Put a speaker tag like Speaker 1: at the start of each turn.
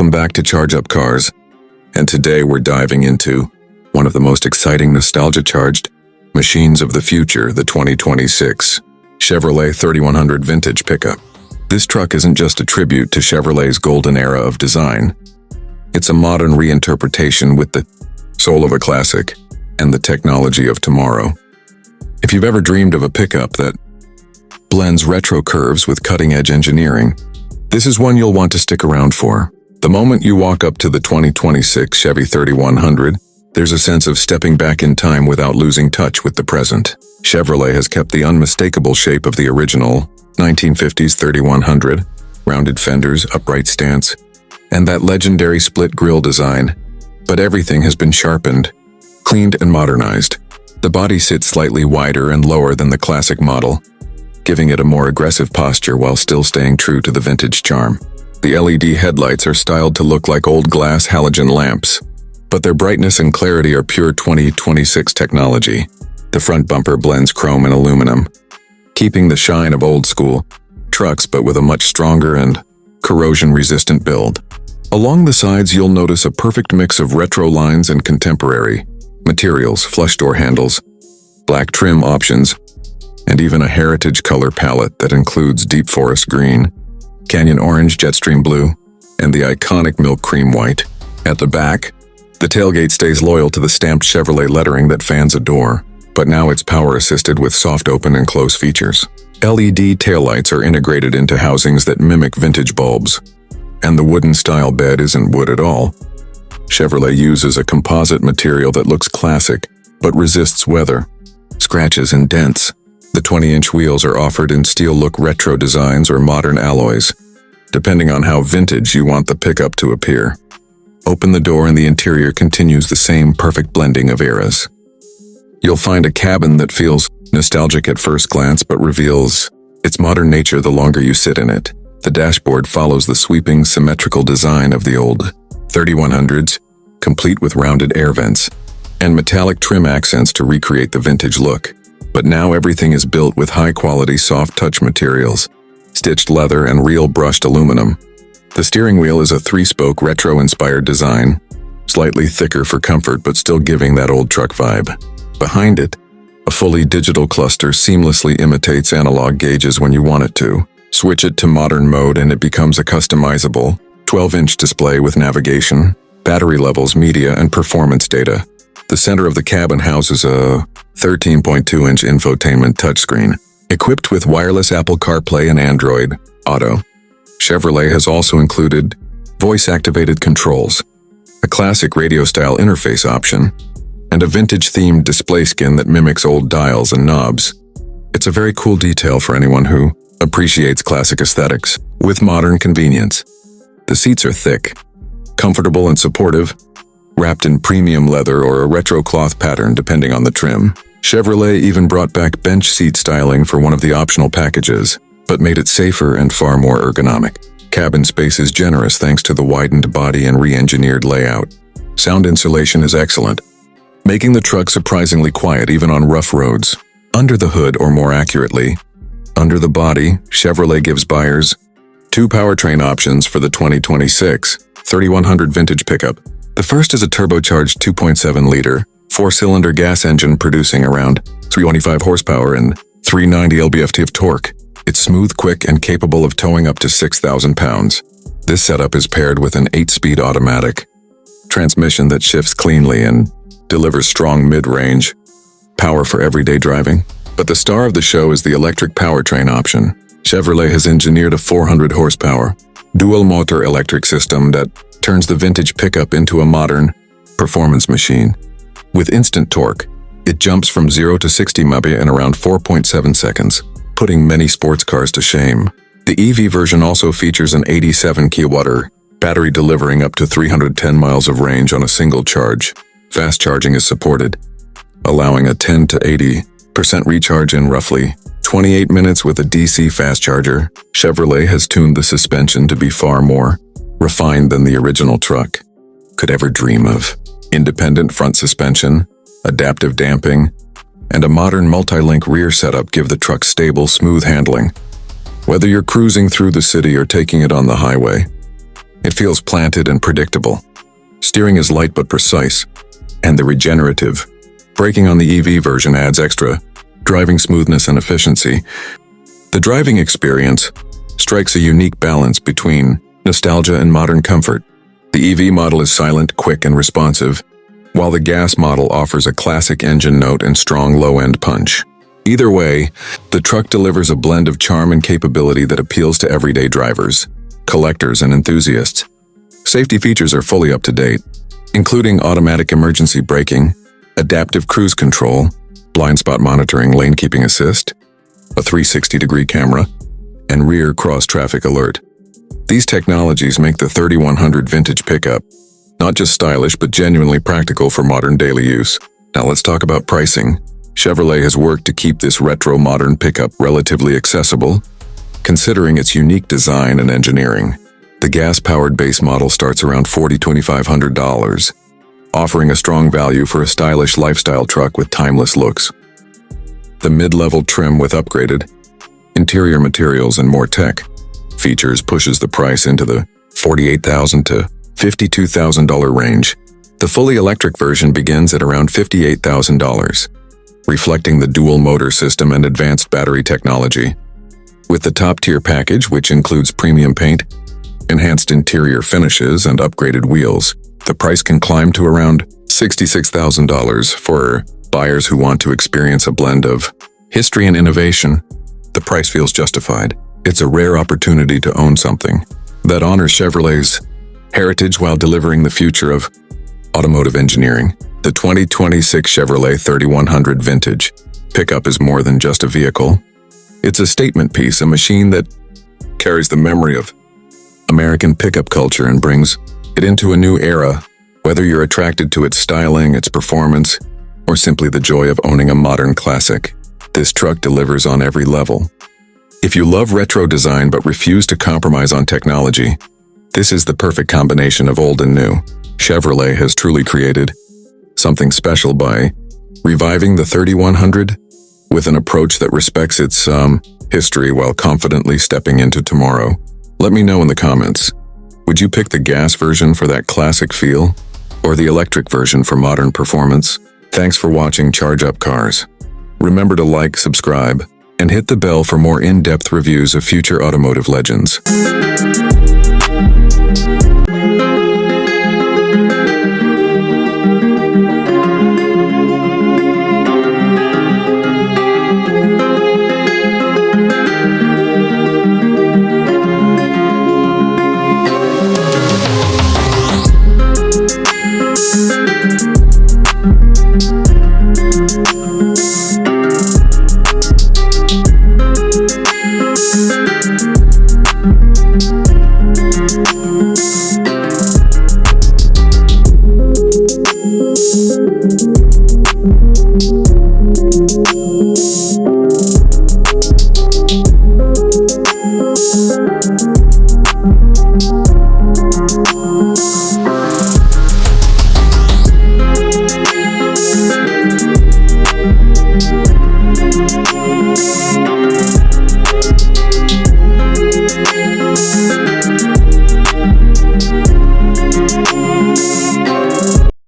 Speaker 1: Welcome back to Charge Up Cars, and today we're diving into one of the most exciting nostalgia-charged machines of the future, the 2026 Chevrolet 3100 vintage pickup. This truck isn't just a tribute to Chevrolet's golden era of design. It's a modern reinterpretation with the soul of a classic and the technology of tomorrow. If you've ever dreamed of a pickup that blends retro curves with cutting-edge engineering, this is one you'll want to stick around for. The moment you walk up to the 2026 Chevy 3100, there's a sense of stepping back in time without losing touch with the present. Chevrolet has kept the unmistakable shape of the original 1950s 3100, rounded fenders, upright stance, and that legendary split grille design. But everything has been sharpened, cleaned, and modernized. The body sits slightly wider and lower than the classic model, giving it a more aggressive posture while still staying true to the vintage charm. The LED headlights are styled to look like old glass halogen lamps, but their brightness and clarity are pure 2026 technology. The front bumper blends chrome and aluminum, keeping the shine of old-school trucks but with a much stronger and corrosion-resistant build. Along the sides, you'll notice a perfect mix of retro lines and contemporary materials, flush door handles, black trim options, and even a heritage color palette that includes deep forest green, canyon orange, jetstream blue, and the iconic milk cream white. At the back, the tailgate stays loyal to the stamped Chevrolet lettering that fans adore, but now it's power-assisted with soft open and close features. LED taillights are integrated into housings that mimic vintage bulbs, and the wooden-style bed isn't wood at all. Chevrolet uses a composite material that looks classic, but resists weather, scratches, and dents. The 20-inch wheels are offered in steel-look retro designs or modern alloys, depending on how vintage you want the pickup to appear. Open the door and the interior continues the same perfect blending of eras. You'll find a cabin that feels nostalgic at first glance but reveals its modern nature the longer you sit in it. The dashboard follows the sweeping, symmetrical design of the old 3100s, complete with rounded air vents and metallic trim accents to recreate the vintage look. But now everything is built with high-quality soft-touch materials, stitched leather, and real brushed aluminum. The steering wheel is a three-spoke retro-inspired design, slightly thicker for comfort but still giving that old truck vibe. Behind it, a fully digital cluster seamlessly imitates analog gauges when you want it to. Switch it to modern mode and it becomes a customizable 12-inch display with navigation, battery levels, media, and performance data. The center of the cabin houses a 13.2-inch infotainment touchscreen, equipped with wireless Apple CarPlay and Android Auto. Chevrolet has also included voice-activated controls, a classic radio-style interface option, and a vintage-themed display skin that mimics old dials and knobs. It's a very cool detail for anyone who appreciates classic aesthetics with modern convenience. The seats are thick, comfortable, and supportive, wrapped in premium leather or a retro cloth pattern depending on the trim. Chevrolet even brought back bench seat styling for one of the optional packages, but made it safer and far more ergonomic. Cabin space is generous thanks to the widened body and re-engineered layout. Sound insulation is excellent, making the truck surprisingly quiet even on rough roads. Under the hood, or more accurately, under the body, Chevrolet gives buyers two powertrain options for the 2026 3100 vintage pickup. The first is a turbocharged 2.7-liter, four-cylinder gas engine producing around 325 horsepower and 390 lb-ft of torque. It's smooth, quick, and capable of towing up to 6,000 pounds. This setup is paired with an 8-speed automatic transmission that shifts cleanly and delivers strong mid-range power for everyday driving. But the star of the show is the electric powertrain option. Chevrolet has engineered a 400 horsepower, dual-motor electric system that turns the vintage pickup into a modern performance machine. With instant torque, it jumps from 0 to 60 mph in around 4.7 seconds, putting many sports cars to shame. The EV version also features an 87 kWh battery delivering up to 310 miles of range on a single charge. Fast charging is supported, allowing a 10 to 80% recharge in roughly 28 minutes with a DC fast charger. Chevrolet has tuned the suspension to be far more refined than the original truck could ever dream of. Independent front suspension, adaptive damping, and a modern multi-link rear setup give the truck stable, smooth handling. Whether you're cruising through the city or taking it on the highway, it It feels planted and predictable. Steering is light but precise, and the regenerative braking on the EV version adds extra driving smoothness and efficiency. The driving experience strikes a unique balance between nostalgia and modern comfort. The EV model is silent, quick, and responsive, while the gas model offers a classic engine note and strong low-end punch. Either way, the truck delivers a blend of charm and capability that appeals to everyday drivers, collectors, and enthusiasts. Safety features are fully up to date, including automatic emergency braking, adaptive cruise control, blind spot monitoring, lane keeping assist, a 360-degree camera, and rear cross-traffic alert. These technologies make the 3100 vintage pickup not just stylish but genuinely practical for modern daily use. Now let's talk about pricing. Chevrolet has worked to keep this retro modern pickup relatively accessible, considering its unique design and engineering. The gas-powered base model starts around $40,000-$2,500, offering a strong value for a stylish lifestyle truck with timeless looks. The mid-level trim with upgraded interior materials and more tech features pushes the price into the $48,000 to $52,000 range. The fully electric version begins at around $58,000, reflecting the dual motor system and advanced battery technology. With the top-tier package, which includes premium paint, enhanced interior finishes, and upgraded wheels, the price can climb to around $66,000 for buyers who want to experience a blend of history and innovation. The price feels justified. It's a rare opportunity to own something that honors Chevrolet's heritage while delivering the future of automotive engineering. The 2026 Chevrolet 3100 Vintage pickup is more than just a vehicle. It's a statement piece, a machine that carries the memory of American pickup culture and brings it into a new era. Whether you're attracted to its styling, its performance, or simply the joy of owning a modern classic, this truck delivers on every level. If you love retro design but refuse to compromise on technology, this is the perfect combination of old and new. Chevrolet has truly created something special by reviving the 3100 with an approach that respects its history while confidently stepping into tomorrow. Let me know in the comments. Would you pick the gas version for that classic feel, or the electric version for modern performance? Thanks for watching Charge Up Cars. Remember to like, subscribe, and hit the bell for more in-depth reviews of future automotive legends.